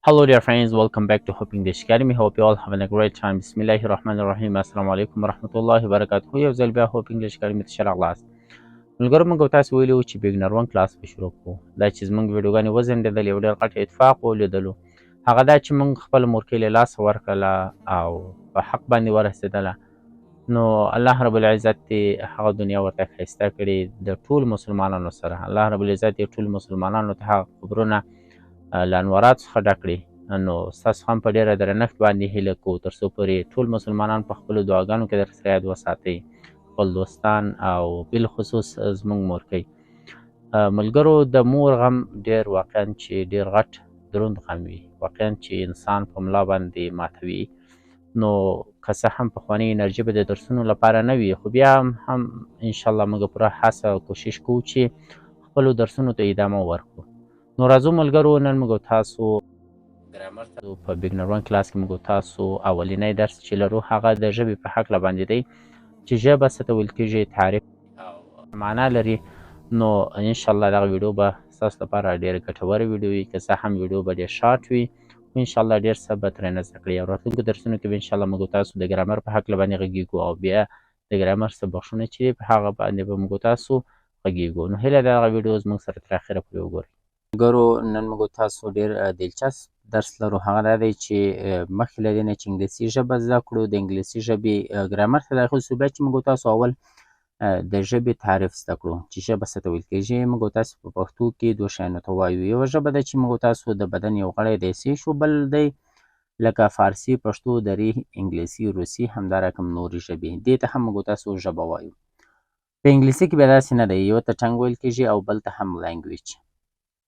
Hello dear friends, welcome back to Hope English Academy. Hope you all having a great time. Bismillahirrahmanirrahim. Assalamu alaikum warahmatullahi wabarakatuh. یو ځل بیا Hope English Academy ته ښه راغلاست. ملګرو موږ تاسو ویلي وو چې بګنر 1 کلاس به شروع کوو. دا چې زموږ ویډیوګانې وځنډېدلې یو ډېر غټ اتفاق ولیدلو. هغه دا چې موږ خپله مورکۍ له لاسه ورکړله او په حق باندې ورسېدله. نو الله رب العزت دې هغه دنیا ورته ښایسته کړې د ټولو مسلمانانو سره. الله رب العزت دې ټولو مسلمانانو ته هغه قبرونه له انواراتو څخه ډک کړي. نو ستاسو هم په ډېره درنښت باندې هیله کوو تر څو پورې ټول مسلمانان په خپلو دعاګانو کې درسره یاد وساتئ، خپل دوستان او بالخصوص زموږ مورکۍ. ملګرو د مور غم ډېر واقعا چې ډېر غټ دروند غم وي، واقعا چې انسان په ملا باندې ماتوي. نو که څه هم پخوانۍ انرژي به د درسونو لپاره نه وي، خو بیا هم انشاءالله موږ پوره هڅه او کوشش کوو چې خپلو درسونو ته ادامه ورکړو. نو راځو ملګرو نن موږ تاسو ګرامر ته په بګنر 1 کلاس کې موږ تاسو اولنی درس چې لرو هغه د ژبې په هکله باندې دی چې ژبه څه ته ویل کېږي، تعریف او معنا لري. نو انشاءالله دغه ویډیو به ستاسو لپاره ډېره ګټوره ویډیو وي، که څه هم ویډیو به ډېر شارټ وي خو انشاءالله ډېر څه به ترېنه زده کړئ او راتلونکو درسونو کې به انشاءالله موږ تاسو د ګرامر په هکله باندې غږیږو او بیا د ګرامر څه بخښونه چې دی په هغه باندې به موږ تاسو غږیږو. نو هیله ده دغه ویډیو زموږ سره تر اخره پورې وګورئ. ملګرو نن موږ تاسو ډېر دلچسپ درس لرو، هغه دا دی چې مخکې له دې نه چې انګلیسي ژبه زده کړو د انګلیسي ژبې ګرامر ته داخل شو، بیا چې موږ تاسو اول د ژبې تعریف زده کړو چې ژبه څه ته ویل کېږي. موږ تاسو په پښتو کې دوه شیانو ته وایو. یوه ژبه ده چې موږ تاسو د بدن یو غړی دی حسي شو، بل دی لکه فارسي، پښتو، دري، انګلیسي، روسي، همدا رقم نورې ژبې، دې ته هم موږ تاسو ژبه وایو. په انګلیسي کې بیا داسې نه دی، یو ته ټنګ ویل کېږي او بل ته هم لینګویج.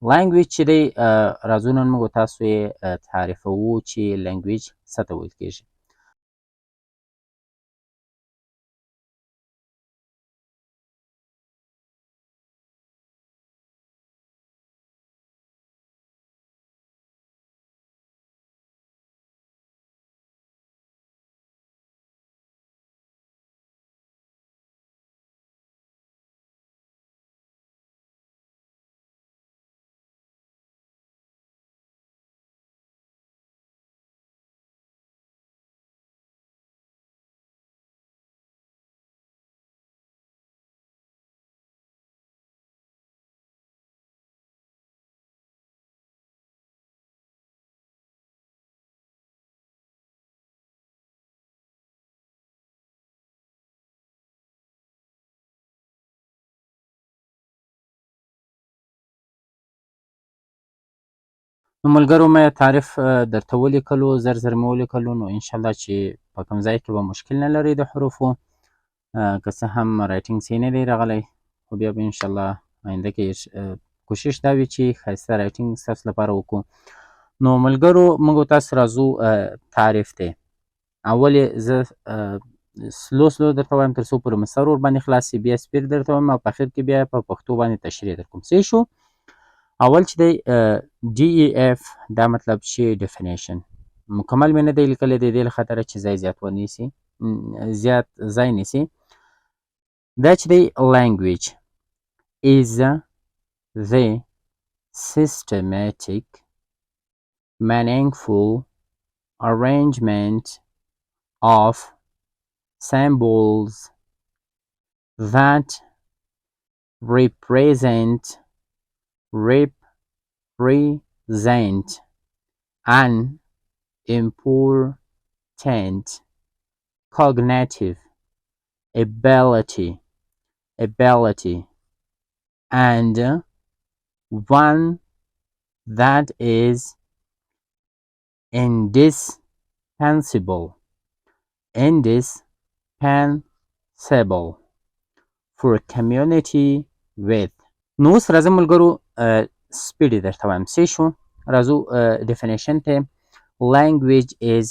لینګویج چې دی راځو نن موږ تاسو یې تعریفوو چې لینګویج څه ته ویل کېږي. نو ملګرو مې تعریف درته ولیکلو، زر زر مې ولیکلو، نو انشاءالله چې په کوم ځای کې به مشکل نه لرئ د حروفو، که څه هم رایټینګ صحیح نه دی راغلی خو بیا به انشاءالله آینده کې کوشش دا وي چې ښایسته رایټینګ ستاسو لپاره وکړو. نو ملګرو موږ تاسو راځو تعریف دی. اول یې زه سلو درته وایم تر څو پورې مې سر ورباندې خلاص شي، بیا سپیډ درته وایم او په اخر کې بیا په پښتو باندې تشریح در کوم. صحیح شو؟ اول چې دی DEF دا مطلب چې ډیفینیشن مکمل مې نه دی لیکلی د دې له خاطره چې ځای زیات ونیسي، زیات ځای نیسي. دا چې دی language is the systematic meaningful arrangement of symbols that represent an important cognitive ability and one that is indispensable for a community with. نو اوس راځه ملګرو سپیډ یې درته وایم. صحیح شو؟ راځو ډیفینیشن ته. Language is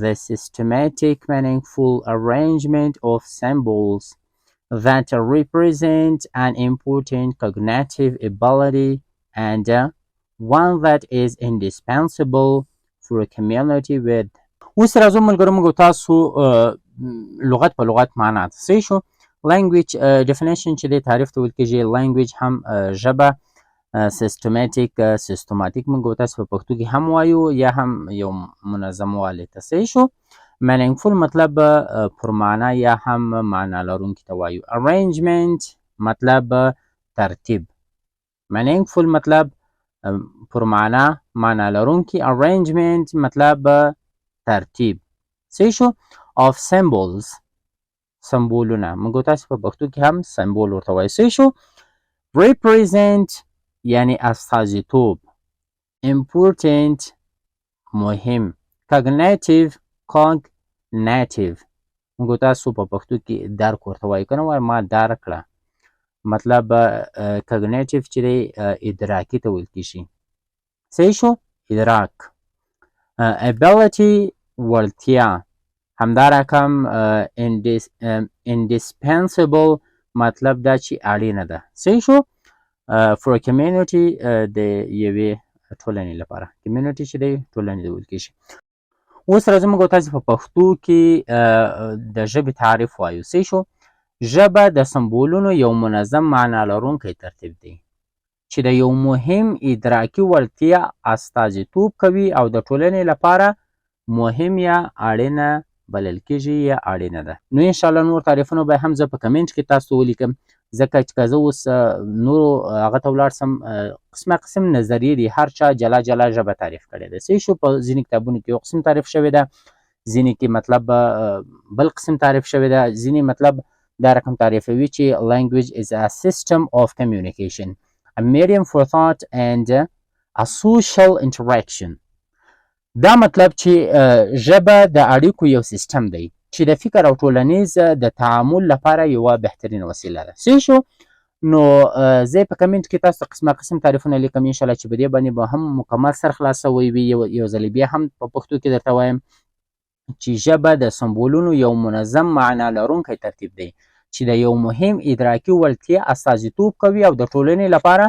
the systematic meaningful arrangement of symbols that represent an important cognitive ability and one that is indispensable for a community with. اوس راځو ملګرو موږ تاسو لغت په لغت معنا ته. صحیح شو؟ language definition چې دی تعریف ته ویل کېږي language هم ژبه سیستماتیک موږ تاسو په پښتو کې هم وایو یا هم یو منظم والی ته. صحیح شو. meaningful مطلب پر معنا یا هم معنا لرونکي ته وایو. arrangement مطلب ترتیب. meaningful مطلب پر معنا لرونکي. arrangement مطلب ترتیب. صحیح شو. of symbols سمبولونه موږ تاسو په پښتو کې هم سمبول ورته وایو. صحیح شو. represent یعنی استازیتوب. important مهم. cognitive موږ تاسو په پښتو کې درک ورته وایو کنه وایي ما درک کړه. مطلب cognitive چې دی ادراکي ته ویل کېږي. صحیح شو. ادراک. ability وړتیا. همدارقم indispensable مطلب دا چې اړینه ده. صحیح شو. for a community د یوې ټولنې لپاره. community چې دی ټولنې ته ویل کېږي. اوس راځو موږ تاسو په پښتو کې د ژبې تعریف وایو. صحیح شو. ژبه د سمبولونو یو منظم معنا لرونکی ترتیب دی چې د یو مهم ادراکي وړتیا استازیتوب کوي او د ټولنې لپاره مهم یا اړینه بلل کېږي یا اړینه ده. نو انشاءالله نور تعریفونه به هم زه په کمنټ کې تاسو ته ولیکم، ځکه چې که زه اوس نورو هغه ته ولاړ سم قسم نظریې دي، هر چا جلا جلا ژبه تعریف کړې ده. صحیح شو. په ځینې کتابونو کې یو قسم تعریف شوې ده، ځینې کې مطلب بل قسم تعریف شوې ده، ځینې مطلب دا رقم تعریفوي چې language is a system of communication, a medium for thought and a social interaction. دا مطلب چې ژبه د اړیکو یو سیستم دی چې د فکر او ټولنیز د تعامل لپاره یوه بهترین وسیله ده. صحیح شو. نو زه په کمنټ کې تاسو ته قسم تعریفونه لیکم، انشاءالله چې په دې باندې به هم مکمل سر خلاصوی وي. یو ځل بیا هم په پښتو کې درته وایم چې ژبه د سمبولونو یو منظم معنا لرونکی ترتیب دی چې د یو مهم ادراکي وړتیا استازیتوب کوي او د ټولنې لپاره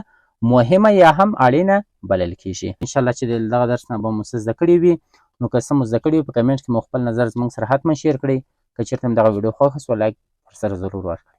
مهمه یا هم اړینه بلل کېږي. انشاءالله چې دغه درس نه به مو څه زده کړي وي، نو که څه مو زده کړي وي په کمنټ کې مو خپل نظر زموږ سره حتما شیر کړئ. که چېرته هم دغه ویډیو خوښه سوه لایک ورسره ضرور ورکړئ.